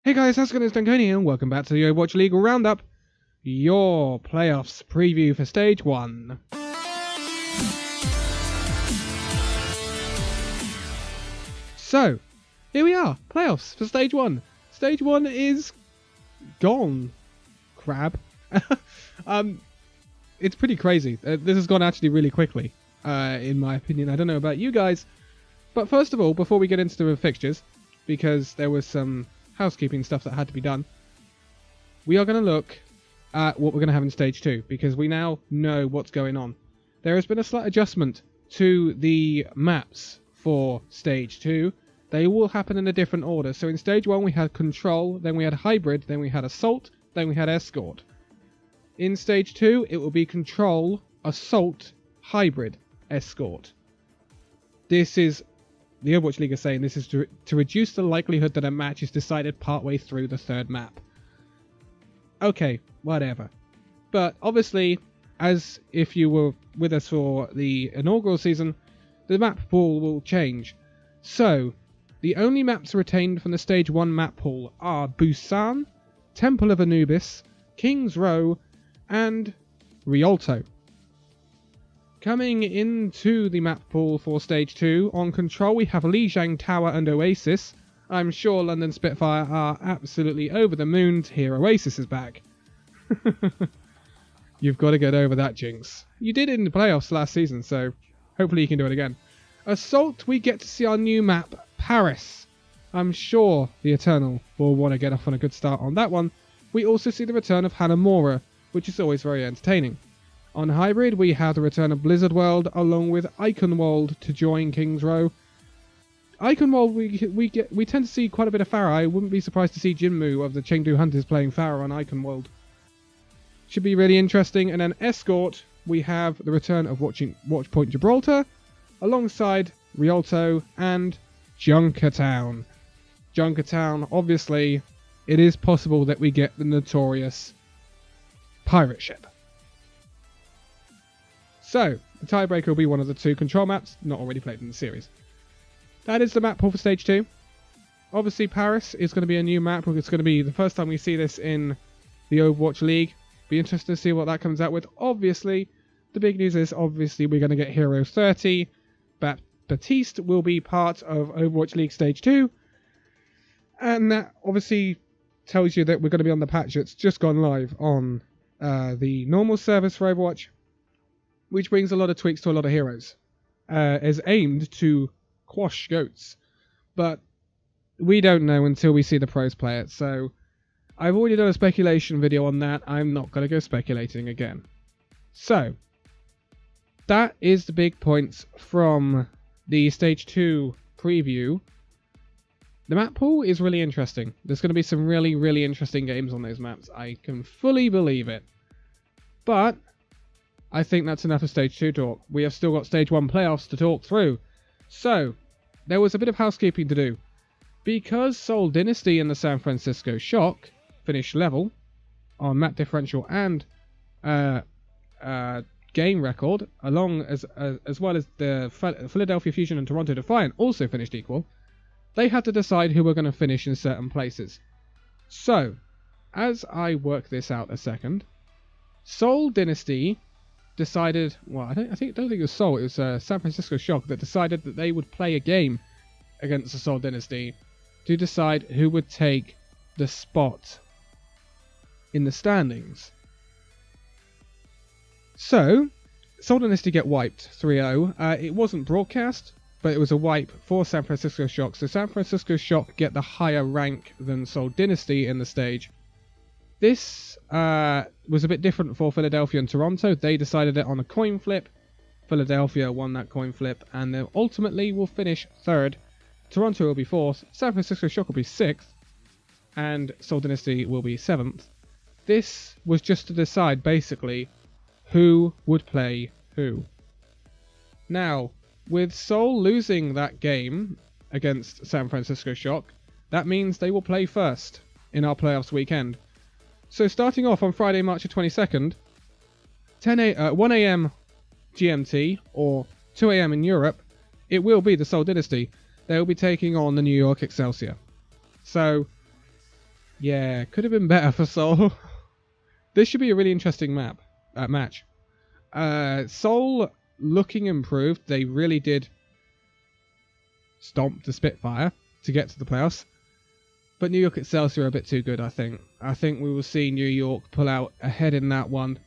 Hey guys, how's it going? It's Danconia and welcome back to the Overwatch League Roundup, your playoffs preview for Stage 1. So, here we are, playoffs for Stage 1. Stage 1 is gone, crab. It's pretty crazy. This has gone actually really quickly, in my opinion. I don't know about you guys, but first of all, before we get into the fixtures, because there was some housekeeping stuff that had to be done, we are going to look at what we're going to have in Stage 2, because we now know what's going on. There has been a slight adjustment to the maps for Stage 2. They will happen in a different order. So in Stage 1 we had Control, then we had Hybrid, then we had Assault, then we had Escort. In Stage 2 it will be Control, Assault, Hybrid, Escort. This is... The Overwatch League is saying this is to reduce the likelihood that a match is decided partway through the third map. Okay, whatever. But obviously, as if you were with us for the inaugural season, the map pool will change. So, the only maps retained from the Stage 1 map pool are Busan, Temple of Anubis, King's Row, and Rialto. Coming into the map pool for Stage 2, on Control we have Lijiang Tower and Oasis. I'm sure London Spitfire are absolutely over the moon to hear Oasis is back. You've got to get over that jinx. You did it in the playoffs last season, so hopefully you can do it again. Assault, we get to see our new map, Paris. I'm sure the Eternal will want to get off on a good start on that one. We also see the return of Hanamura, which is always very entertaining. On Hybrid, we have the return of Blizzard World, along with Eichenwald to join King's Row. Eichenwald, we tend to see quite a bit of Pharah. I wouldn't be surprised to see Jinmu of the Chengdu Hunters playing Pharah on Eichenwald. Should be really interesting. And then Escort, we have the return of Watchpoint Gibraltar, alongside Rialto and Junkertown. Junkertown, obviously, it is possible that we get the notorious pirate ship. So, the tiebreaker will be one of the two Control maps not already played in the series. That is the map pool for Stage 2. Obviously, Paris is going to be a new map. It's going to be the first time we see this in the Overwatch League. Be interested to see what that comes out with. Obviously, the big news is we're going to get Hero 30. Baptiste will be part of Overwatch League Stage 2. And that obviously tells you that we're going to be on the patch that's just gone live on the normal service for Overwatch, which brings a lot of tweaks to a lot of heroes, is aimed to quash goats. But we don't know until we see the pros play it, so I've already done a speculation video on that. I'm not going to go speculating again. So, that is the big points from the Stage 2 preview. The map pool is really interesting. There's going to be some really, really interesting games on those maps. I can fully believe it. But I think that's enough of Stage 2 talk. We have still got Stage 1 playoffs to talk through. So, there was a bit of housekeeping to do. Because Seoul Dynasty and the San Francisco Shock finished level on map differential and game record, as well as the Philadelphia Fusion and Toronto Defiant also finished equal, they had to decide who were going to finish in certain places. So, as I work this out a second, Seoul Dynasty decided, well, I don't think it was Seoul, it was San Francisco Shock that decided that they would play a game against the Seoul Dynasty to decide who would take the spot in the standings. So, Seoul Dynasty get wiped 3-0. It wasn't broadcast, but it was a wipe for San Francisco Shock. So San Francisco Shock get the higher rank than Seoul Dynasty in the stage. This was a bit different for Philadelphia and Toronto. They decided it on a coin flip. Philadelphia won that coin flip, and they ultimately will finish third. Toronto will be fourth, San Francisco Shock will be sixth, and Seoul Dynasty will be seventh. This was just to decide, basically, who would play who. Now, with Seoul losing that game against San Francisco Shock, that means they will play first in our playoffs weekend. So starting off on Friday, March the 22nd, 1 a.m. GMT, or 2 a.m. in Europe, it will be the Seoul Dynasty. They will be taking on the New York Excelsior. So, Yeah, could have been better for Seoul. This should be a really interesting match. Seoul looking improved. They really did stomp the Spitfire to get to the playoffs. But New York Excelsior are a bit too good, I think. I think we will see New York pull out ahead in that one.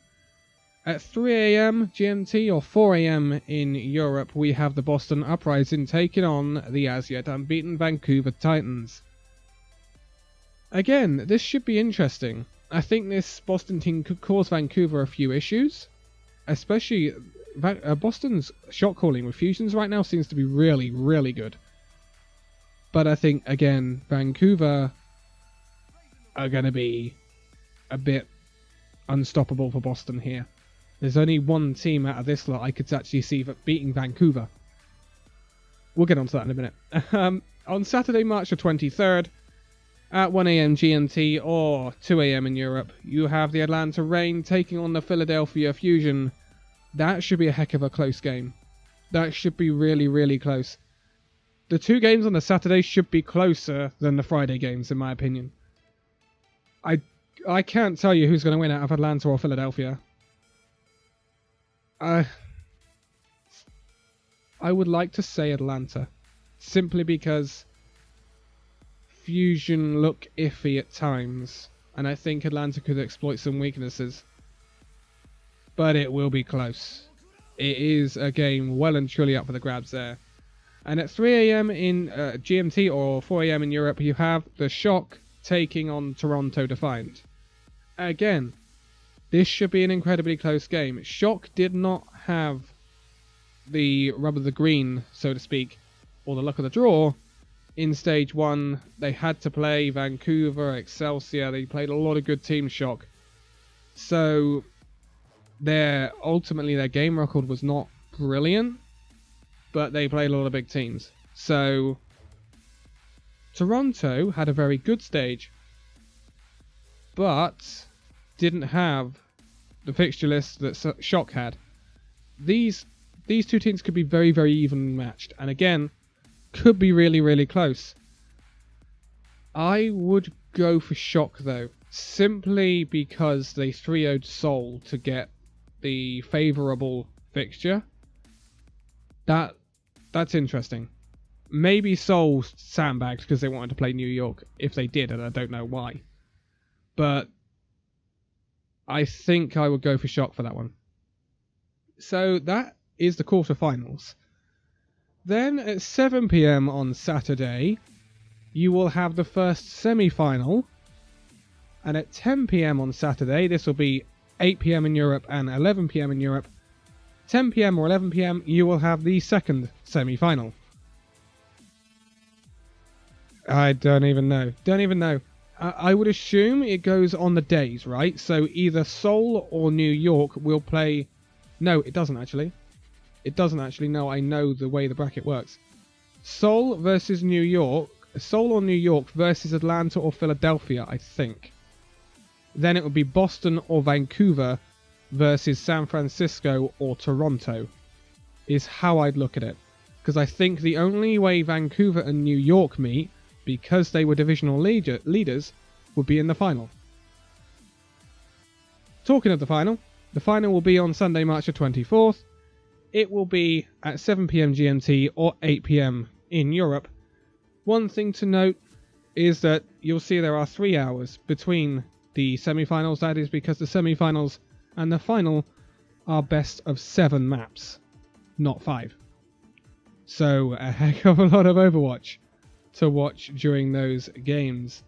At 3 a.m. GMT or 4 a.m. in Europe, we have the Boston Uprising taking on the as yet unbeaten Vancouver Titans. Again, this should be interesting. I think this Boston team could cause Vancouver a few issues. Especially Boston's shot calling with fusions right now seems to be really, really good. But I think, again, Vancouver are going to be a bit unstoppable for Boston here. There's only one team out of this lot I could actually see beating Vancouver. We'll get onto that in a minute. On Saturday, March the 23rd, at 1 a.m. GMT or 2 a.m. in Europe, you have the Atlanta Reign taking on the Philadelphia Fusion. That should be a heck of a close game. That should be really, really close. The two games on the Saturday should be closer than the Friday games, in my opinion. I can't tell you who's going to win out of Atlanta or Philadelphia. I would like to say Atlanta, simply because Fusion look iffy at times, and I think Atlanta could exploit some weaknesses. But it will be close. It is a game well and truly up for the grabs there. And at 3 a.m. in GMT or 4 a.m. in Europe, you have the Shurk taking on Toronto Defiant. Again, this should be an incredibly close game. Shurk did not have the rub of the green, so to speak, or the luck of the draw. In Stage 1, they had to play Vancouver, Excelsior. They played a lot of good teams, Shurk. So, ultimately their game record was not brilliant, but they played a lot of big teams. So, Toronto had a very good stage, but didn't have the fixture list that Shurk had. These two teams could be very, very even matched, and again, could be really, really close. I would go for Shurk though, simply because they 3-0'd Seoul to get the favourable fixture. That's interesting. Maybe Seoul sandbagged because they wanted to play New York. If they did, and I don't know why. But I think I would go for Shurk for that one. So that is the quarterfinals. Then at 7 p.m. on Saturday, you will have the first semi-final. And at 10 p.m. on Saturday, this will be 8 p.m. in Europe and 11 p.m. in Europe. 10 p.m. or 11 p.m. you will have the second semi-final. I don't even know. I would assume it goes on the days, right? So either Seoul or New York will play... No, it doesn't actually. No, I know the way the bracket works. Seoul versus New York. Seoul or New York versus Atlanta or Philadelphia, I think. Then it would be Boston or Vancouver versus San Francisco or Toronto, is how I'd look at it. Because I think the only way Vancouver and New York meet, because they were divisional leaders, would be in the final. Talking of the final will be on Sunday, March the 24th. It will be at 7 p.m. GMT or 8 p.m. in Europe. One thing to note is that you'll see there are 3 hours between the semi-finals. That is because the semi-finals and the final are best of 7 maps, not 5. So a heck of a lot of Overwatch to watch during those games.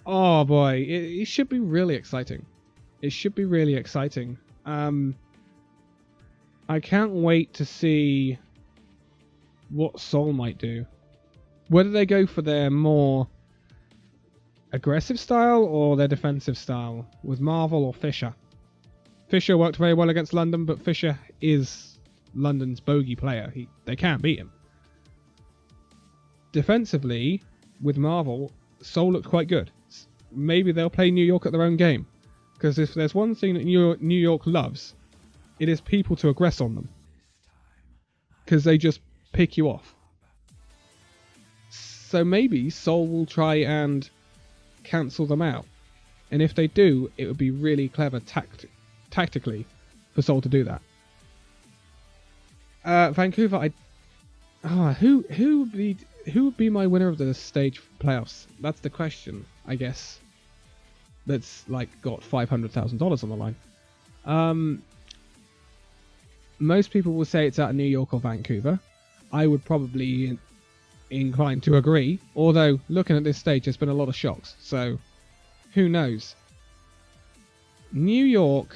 Oh boy, it should be really exciting. I can't wait to see what Seoul might do. Whether they go for their more aggressive style or their defensive style with Marvel or Fisher. Fisher worked very well against London, but Fisher is London's bogey player. They can't beat him. Defensively, with Marvel, Seoul looked quite good. Maybe they'll play New York at their own game. Because if there's one thing that New York loves, it is people to aggress on them. Because they just pick you off. So maybe Seoul will try and cancel them out. And if they do, it would be really clever tactically for Seoul to do that. Vancouver, who would be my winner of the stage playoffs? That's the question, I guess. That's like got $500,000 on the line. Most people will say it's out of New York or Vancouver. I would probably incline to agree. Although, looking at this stage, there's been a lot of shocks. So, who knows? New York.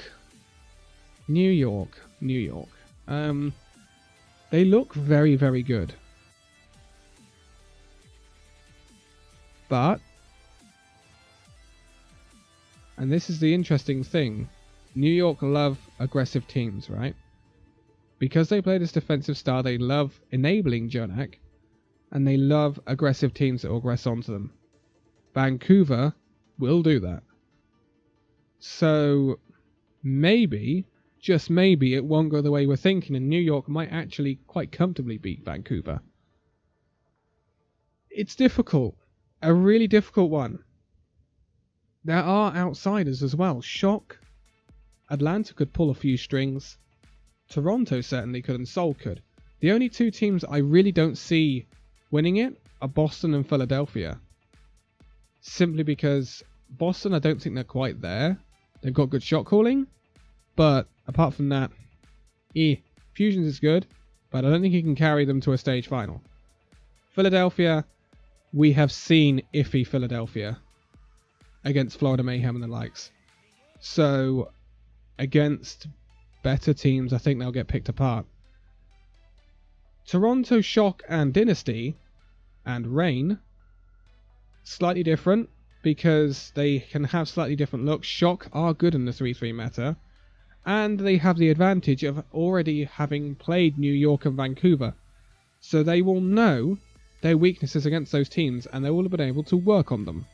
They look very, very good. But, and this is the interesting thing, New York love aggressive teams, right? Because they play this defensive style, they love enabling JNATHYN, and they love aggressive teams that will aggress onto them. Vancouver will do that. So, maybe, just maybe, it won't go the way we're thinking, and New York might actually quite comfortably beat Vancouver. It's difficult. A really difficult one. There are outsiders as well. Shurk, Atlanta could pull a few strings. Toronto certainly could, and Seoul could. The only two teams I really don't see winning it are Boston and Philadelphia. Simply because Boston, I don't think they're quite there. They've got good shot calling, but apart from that, Fusions is good, but I don't think he can carry them to a stage final. Philadelphia, we have seen iffy Philadelphia against Florida Mayhem and the likes. So, against better teams, I think they'll get picked apart. Toronto, Shurk and Dynasty and Reign, slightly different because they can have slightly different looks. Shurk are good in the 3-3 meta, and they have the advantage of already having played New York and Vancouver, so they will know their weaknesses against those teams and they will have been able to work on them.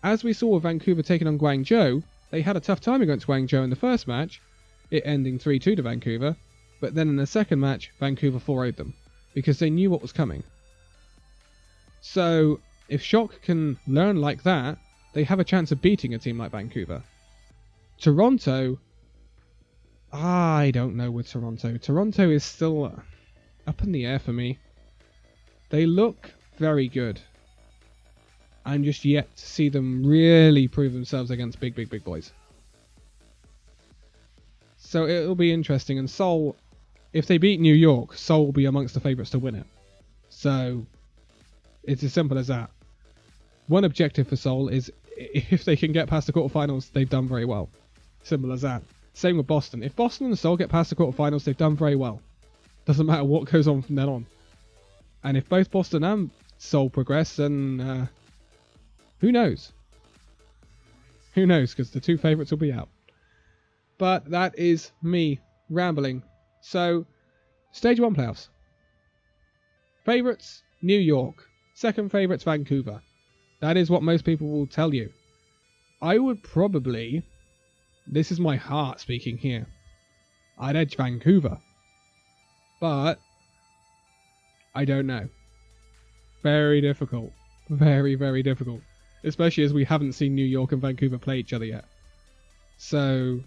As we saw with Vancouver taking on Guangzhou, they had a tough time against Guangzhou in the first match, it ending 3-2 to Vancouver, but then in the second match, Vancouver 4-0'd them, because they knew what was coming. So, if Shurk can learn like that, they have a chance of beating a team like Vancouver. Toronto, I don't know with Toronto. Toronto is still up in the air for me. They look very good. I'm just yet to see them really prove themselves against big boys. So it'll be interesting. And Seoul, if they beat New York, Seoul will be amongst the favourites to win it. So it's as simple as that. One objective for Seoul is if they can get past the quarterfinals, they've done very well. Simple as that. Same with Boston. If Boston and Seoul get past the quarterfinals, they've done very well. Doesn't matter what goes on from then on. And if both Boston and Seoul progress, then who knows? Who knows, because the two favourites will be out. But that is me rambling. So, Stage 1 playoffs. Favourites, New York. Second favourites, Vancouver. That is what most people will tell you. I would probably, this is my heart speaking here, I'd edge Vancouver. But I don't know. Very difficult. Very, very difficult. Especially as we haven't seen New York and Vancouver play each other yet. So,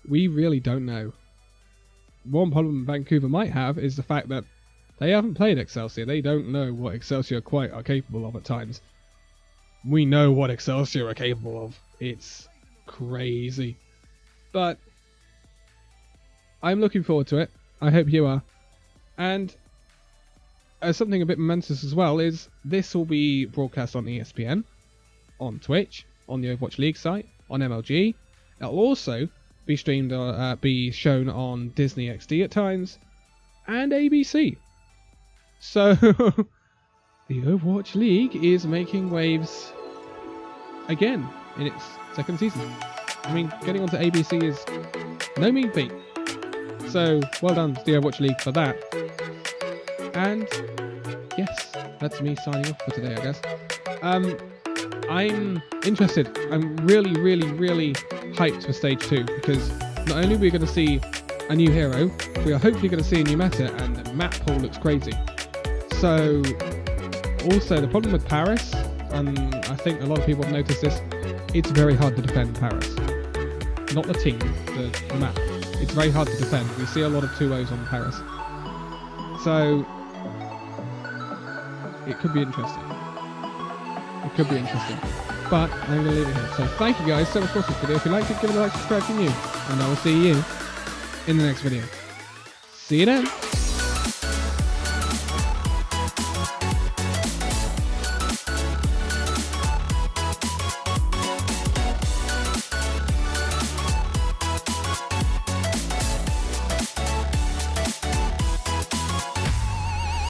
we really don't know. One problem Vancouver might have is the fact that they haven't played Excelsior. They don't know what Excelsior quite are capable of at times. We know what Excelsior are capable of. It's crazy. But I'm looking forward to it. I hope you are. And something a bit momentous as well is this will be broadcast on ESPN, on Twitch, on the Overwatch League site, on MLG. It'll also be streamed or be shown on Disney XD at times, and ABC. So the Overwatch League is making waves again in its second season. I mean, getting onto ABC is no mean feat. So well done to the Overwatch League for that. And yes, that's me signing off for today, I guess. I'm interested. I'm really hyped for Stage 2 because not only are we going to see a new hero, we are hopefully going to see a new meta, and the map pool looks crazy. So, also the problem with Paris and I think a lot of people have noticed this, it's very hard to defend Paris. Not the team, the map. It's very hard to defend. We see a lot of 2-0s on Paris. So, it could be interesting. It could be interesting. But I'm going to leave it here. So thank you guys so much for watching this video. If you liked it, give it a like, subscribe if you're new. And I will see you in the next video. See you then.